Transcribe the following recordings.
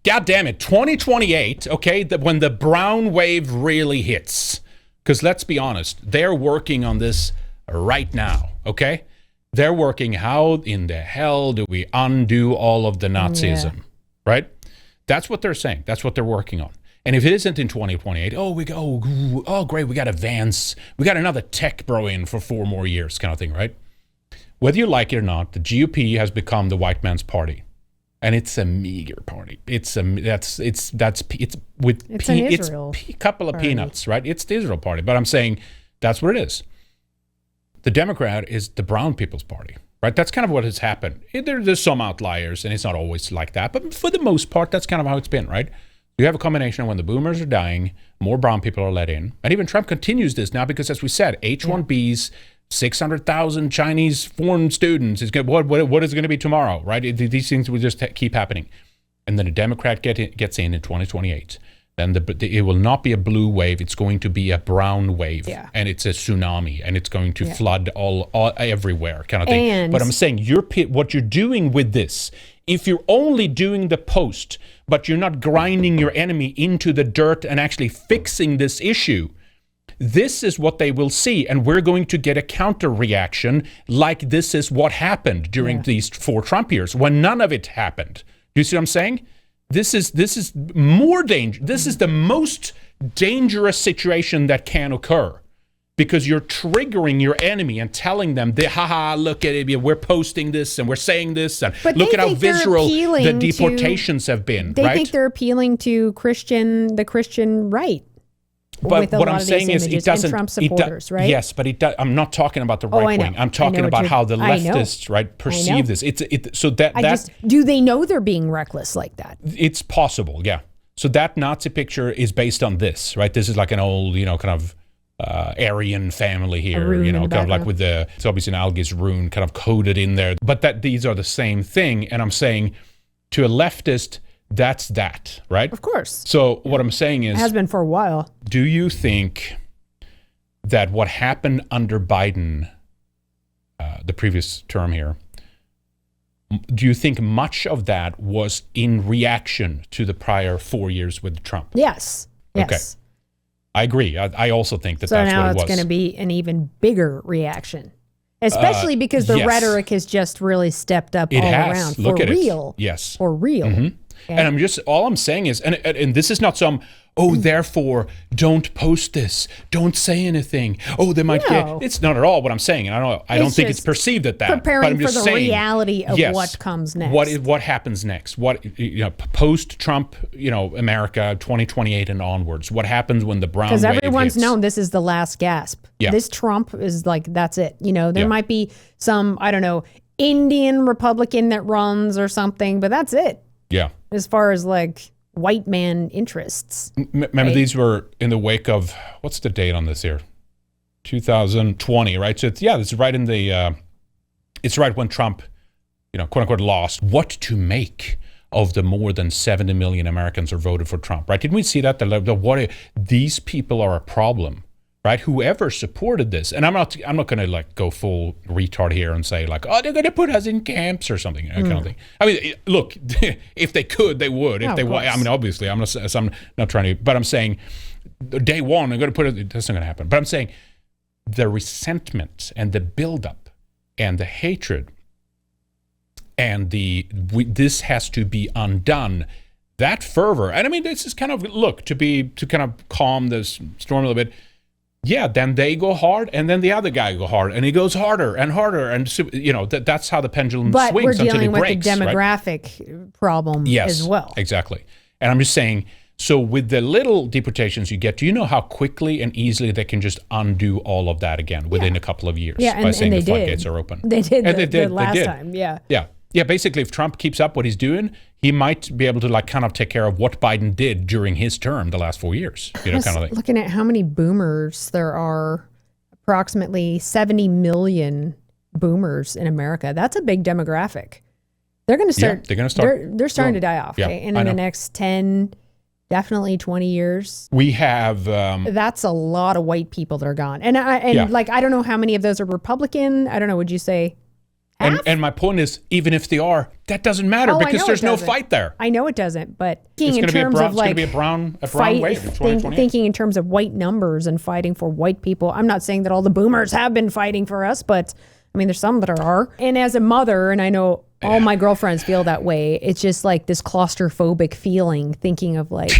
God damn it, 2028, okay, when the brown wave really hits. Because let's be honest, they're working on this right now, okay? They're working, how in the hell do we undo all of the Nazism, right? That's what they're saying. That's what they're working on. And if it isn't in 2028, oh, great, we got advance. We got another tech bro in for 4 more years kind of thing, right? Whether you like it or not, the GOP has become the white man's party. And it's a meager party. It's a couple of peanuts, right? It's the Israel party. But I'm saying that's what it is. The Democrat is the brown people's party, right? That's kind of what has happened. There's some outliers, and it's not always like that. But for the most part, that's kind of how it's been, right? You have a combination of when the boomers are dying, more brown people are let in. And even Trump continues this now because, as we said, H-1Bs, 600,000 Chinese foreign students. What is it going to be tomorrow, right? These things will just keep happening. And then a Democrat gets in 2028. Then it will not be a blue wave. It's going to be a brown wave. Yeah. And it's a tsunami. And it's going to flood all everywhere kind of thing. But I'm saying what you're doing with this, if you're only doing the post, but you're not grinding your enemy into the dirt and actually fixing this issue, this is what they will see, and we're going to get a counter reaction like this is what happened during these 4 Trump years when none of it happened. Do you see what I'm saying? This is more danger. This is the most dangerous situation that can occur because you're triggering your enemy and telling them, look at it, we're posting this and we're saying this, and look at how visceral the deportations have been. They think they're appealing to the Christian right. But what I'm saying is it doesn't, Trump supporters, right? Yes, but I'm not talking about the right wing. I'm talking about how the leftists, perceive this. Do they know they're being reckless like that? It's possible, yeah. So that Nazi picture is based on this, right? This is like an old, kind of Aryan family here, kind of like with it's obviously an Algis rune kind of coded in there. But these are the same thing, and I'm saying to a leftist, that's that, right? Of course. So what I'm saying is... It has been for a while. Do you think that what happened under Biden, the previous term here, do you think much of that was in reaction to the prior 4 years with Trump? Yes. Okay. I agree. I also think that's what it was. So now it's going to be an even bigger reaction. Especially because the rhetoric has just really stepped up around. For real. Yes. For real. Mm-hmm. Okay. And all I'm saying is, and this is not some, therefore, don't post this, don't say anything. They might get, it's not at all what I'm saying. And I don't think it's perceived at that. Preparing for the reality of what comes next. What happens next? Post-Trump, America, 2028 and onwards. What happens when the brown wave hits? Because everyone's known this is the last gasp. Yeah. This Trump is like, that's it. There might be some, I don't know, Indian Republican that runs or something, but that's it. Yeah. As far as like white man interests. Remember, these were in the wake of, what's the date on this here? 2020, right? So it's right in the, it's right when Trump, quote unquote, lost. What to make of the more than 70 million Americans who voted for Trump, right? Didn't we see that? These people are a problem. Right? Whoever supported this, and I'm not going to like go full retard here and say like, they're going to put us in camps or something, kind of thing. I mean, look, if they could, they would. If they want, I mean, obviously, I'm not trying to, but I'm saying, day one, I'm going to put it. That's not going to happen. But I'm saying, the resentment and the buildup and the hatred and this has to be undone. That fervor, and I mean, this is kind of to kind of calm this storm a little bit. Yeah, then they go hard, and then the other guy go hard, and he goes harder and harder, and that's how the pendulum swings until it breaks. But we're dealing with the demographic problem as well. Exactly. And I'm just saying, so with the little deportations you get, do you know how quickly and easily they can just undo all of that again within a couple of years by saying the floodgates are open? They did the last time, yeah. Yeah. Yeah, basically, if Trump keeps up what he's doing, he might be able to like kind of take care of what Biden did during his term the last 4 years. Kind of thing. Looking at how many boomers there are, approximately 70 million boomers in America. That's a big demographic. They're going to start. They're going to start. They're starting to die off. Okay? And in the next 10, definitely 20 years, we have. That's a lot of white people that are gone. And I don't know how many of those are Republican. I don't know. Would you say? And my point is, even if they are, that doesn't matter because there's no fight there. I know it doesn't, but It's in terms of like it's going to be a brown wave in 2028. Thinking in terms of white numbers and fighting for white people. I'm not saying that all the boomers have been fighting for us, but I mean, there's some that are. And as a mother, and I know all my girlfriends feel that way, it's just like this claustrophobic feeling, thinking of like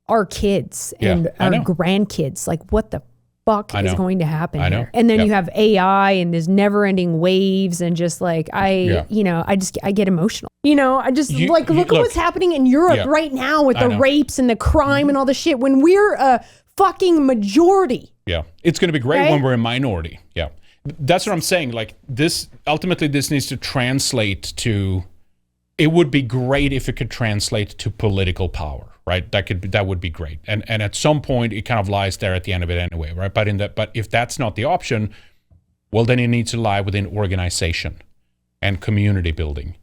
our kids and our grandkids. Like, what the fuck is going to happen here? And then you have AI and there's never-ending waves, and just like I get emotional. I just look at what's happening in Europe right now with the rapes and the crime and all the shit when we're a fucking majority. Yeah, it's going to be great when we're a minority. Yeah, that's what I'm saying. Like this, ultimately, this needs to translate to. It would be great if it could translate to political power. Right, that would be great, and at some point it kind of lies there at the end of it anyway, right? But if that's not the option, well, then it needs to lie within organization and community building